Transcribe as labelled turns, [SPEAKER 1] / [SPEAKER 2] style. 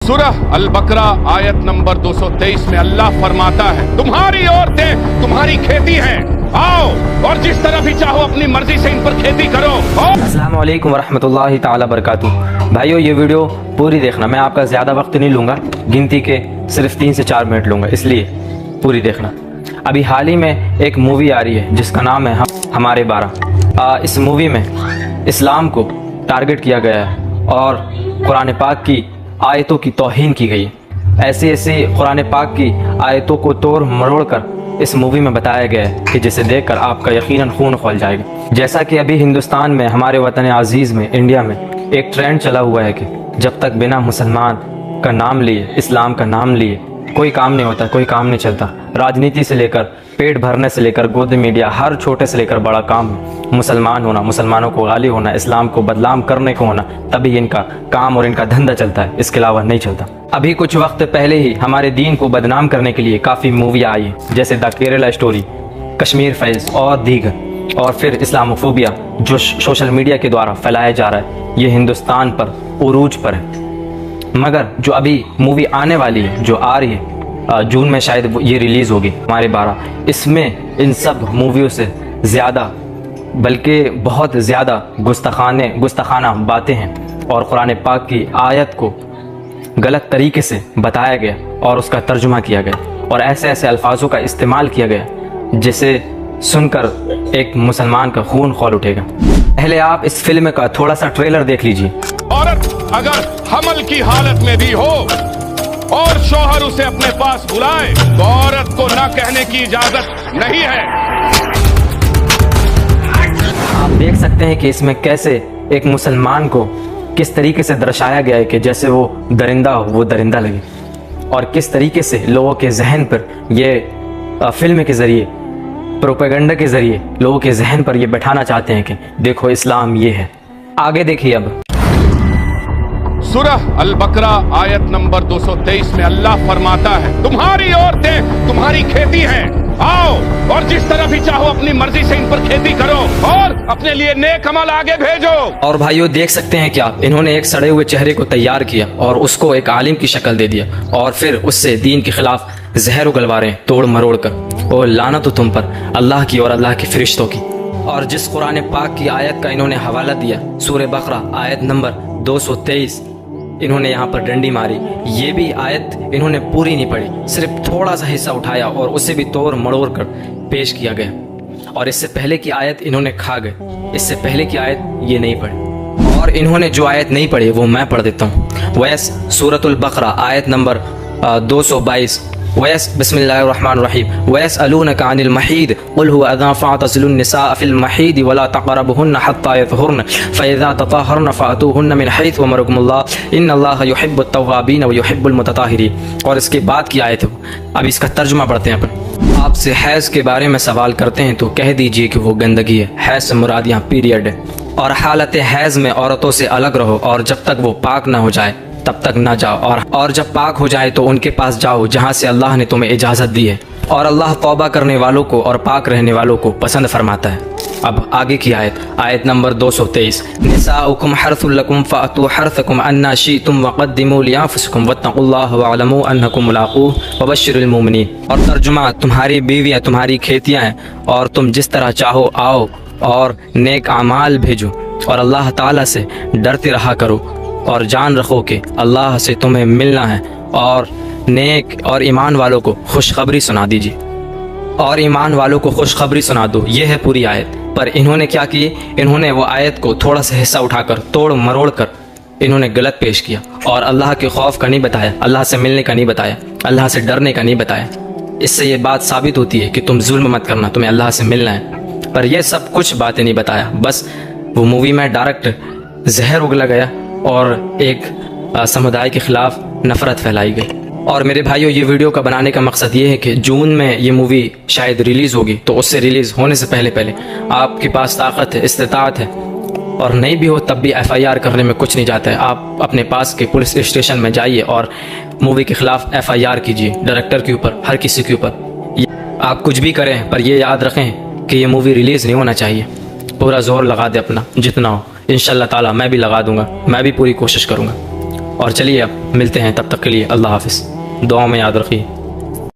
[SPEAKER 1] सूरह अल बकरा आयत नंबर 223 में अल्लाह फरमाता है, तुम्हारी औरतें तुम्हारी खेती हैं, आओ और जिस तरह भी चाहो अपनी मर्जी से इन पर खेती करो।
[SPEAKER 2] अस्सलाम वालेकुम वरहमतुल्लाहि ताला बरकातुहू। भाइयों, ये वीडियो पूरी देखना, मैं आपका ज़्यादा वक्त नहीं लूँगा, गिनती के सिर्फ 3 से 4 मिनट लूँगा, इसलिए पूरी देखना। अभी हाल ही में एक मूवी आ रही है जिसका नाम है हमारे 12। इस मूवी में इस्लाम को टारगेट किया गया है और कुरान पाक की आयतों की तौहीन की गई है। ऐसे ऐसे कुरान पाक की आयतों को तोड़ मरोड़ कर इस मूवी में बताया गया है कि जिसे देखकर आपका यकीनन खून खौल जाएगा। जैसा कि अभी हिंदुस्तान में, हमारे वतन अजीज़ में, इंडिया में एक ट्रेंड चला हुआ है कि जब तक बिना मुसलमान का नाम लिए, इस्लाम का नाम लिए कोई काम नहीं होता, कोई काम नहीं चलता। राजनीति से लेकर पेट भरने से लेकर गोद मीडिया, हर छोटे से लेकर बड़ा काम मुसलमान होना, मुसलमानों को गाली होना, इस्लाम को बदनाम करने को होना, तभी इनका काम और इनका धंधा चलता है, इसके अलावा नहीं चलता। अभी कुछ वक्त पहले ही हमारे दीन को बदनाम करने के लिए काफ़ी मूवियाँ आई हैं, जैसे the Kerala story, Kashmir files और दीगर। और फिर इस्लामोफोबिया जो सोशल मीडिया के द्वारा फैलाया जा रहा है, ये हिंदुस्तान पर उरूज पर है। मगर जो अभी मूवी आने वाली है, जो आ रही है जून में शायद ये रिलीज़ होगी, हमारे 12, इसमें इन सब मूवियों से ज़्यादा, बल्कि बहुत ज़्यादा गुस्ताखाना बातें हैं और कुरान पाक की आयत को गलत तरीके से बताया गया और उसका तर्जुमा किया गया और ऐसे ऐसे अल्फाजों का इस्तेमाल किया गया जिसे सुनकर एक मुसलमान का खून खौल उठेगा। पहले आप इस फिल्म का थोड़ा सा ट्रेलर देख लीजिए।
[SPEAKER 1] औरत अगर हमल की हालत में भी हो और शौहर उसे अपने पास बुलाए तो औरत को ना कहने की इजाजत नहीं है।
[SPEAKER 2] आप देख सकते हैं कि इसमें कैसे एक मुसलमान को किस तरीके से दर्शाया गया है कि जैसे वो दरिंदा हो, वो दरिंदा लगे, और किस तरीके से लोगों के जहन पर ये फिल्म के ज़रिए, प्रोपेगेंडा के ज़रिए लोगों के जहन पर ये बैठाना चाहते हैं कि देखो इस्लाम ये है। आगे देखिए अब
[SPEAKER 1] सूरह अल बकरा आयत नंबर 223 में अल्लाह फरमाता है, तुम्हारी औरतें तुम्हारी खेती हैं, आओ और जिस तरह भी चाहो अपनी मर्जी से इन पर खेती करो और अपने लिए नेक अमल आगे भेजो।
[SPEAKER 2] और भाइयों, देख सकते हैं क्या, इन्होंने एक सड़े हुए चेहरे को तैयार किया और उसको एक आलिम की शक्ल दे दिया और फिर उससे दीन के खिलाफ जहर उगलवा रहे हैं तोड़ मरोड़ कर। और लानत हो तुम पर, अल्लाह की और अल्लाह के फरिश्तों की। और जिस कुरान पाक की आयत का इन्होंने हवाला दिया, सूरह बकरा आयत नंबर 223, इन्होंने यहाँ पर डंडी मारी। ये भी आयत इन्होंने पूरी नहीं पढ़ी, सिर्फ थोड़ा सा हिस्सा उठाया और उसे भी तोड़ मड़ोड़ कर पेश किया गया। और इससे पहले की आयत इन्होंने खा गए, इससे पहले की आयत ये नहीं पढ़ी। और इन्होंने जो आयत नहीं पढ़ी वो मैं पढ़ देता हूँ। वैस सूरतुल बकरा आयत नंबर 222, वैस बिस्मिल्लाहिर्रहमानिर्रहीम, वयसअलूनका अनिल महीद कुल हुवा अज़ा फ़अतज़िलुन निसाअ फ़िल महीद वला तक़रबुहुन्ना हत्ता यतहुरन फ़इज़ा तताहरन फ़अतूहुन्ना मिन हैथु अमरकुमुल्लाह इन्नल्लाहा युहिब्बुत तव्वाबीन व युहिब्बुल मुतताहिरीन। और इसके बाद की आयत है, अब इसका तर्जुमा पढ़ते हैं अपन। आपसे हैज़ के बारे में सवाल करते हैं तो कह दीजिए कि वो गंदगी है। हैज़ से मुराद यहाँ पीरियड है। और हालत हैज़ में औरतों से अलग रहो और जब तक वो पाक ना हो जाए तब तक ना जाओ, और जब पाक हो जाए तो उनके पास जाओ जहाँ से अल्लाह ने तुम्हें इजाज़त दी है। और अल्लाह तौबा करने वालों को और पाक रहने वालों को पसंद फरमाता है। अब आगे की आयत नंबर 223, निसाउकुम हर्थुल लकुम फ़अतू हर्थकुम अन्ना शिअ्तुम वक़द्दिमू लिअन्फुसिकुम वत्तक़ुल्लाह वअलमू अन्नकुम मुलाक़ूह वबश्शिरिल मुमिनीन। और तर्जुमा, तुम्हारी बीवियाँ तुम्हारी खेतियाँ हैं और तुम जिस तरह चाहो आओ और नेक आमाल भेजो और अल्लाह ताला से डरते रहा करो और जान रखो कि अल्लाह से तुम्हें मिलना है। और नेक और ईमान वालों को खुशखबरी सुना दीजिए, और ईमान वालों को खुशखबरी सुना दो। ये है पूरी आयत। पर इन्होंने क्या की, इन्होंने वो आयत को थोड़ा सा हिस्सा उठाकर तोड़ मरोड़ कर इन्होंने गलत पेश किया और अल्लाह के खौफ का नहीं बताया, अल्लाह से मिलने का नहीं बताया, अल्लाह से डरने का नहीं बताया। इससे ये बात साबित होती है कि तुम जुल्म मत करना, तुम्हें अल्लाह से मिलना है। पर यह सब कुछ बातें नहीं बताया, बस वो मूवी में डायरेक्ट जहर उगला गया और एक समुदाय के खिलाफ नफरत फैलाई गई। और मेरे भाइयों, ये वीडियो का बनाने का मकसद ये है कि जून में ये मूवी शायद रिलीज़ होगी, तो उससे रिलीज़ होने से पहले पहले आपके पास ताकत है, इस्तिताअत है, और नहीं भी हो तब भी FIR करने में कुछ नहीं जाता है। आप अपने पास के पुलिस स्टेशन में जाइए और मूवी के ख़िलाफ़ FIR कीजिए, डायरेक्टर के ऊपर, हर किसी के ऊपर। आप कुछ भी करें पर ये याद रखें कि ये मूवी रिलीज़ नहीं होना चाहिए। पूरा जोर लगा दे अपना जितना हो, इंशाअल्लाह ताला मैं भी लगा दूंगा, मैं भी पूरी कोशिश करूंगा। اور چلیے اب ملتے ہیں، تب تک کے لیے اللہ حافظ، دعاؤں میں یاد رکھیے۔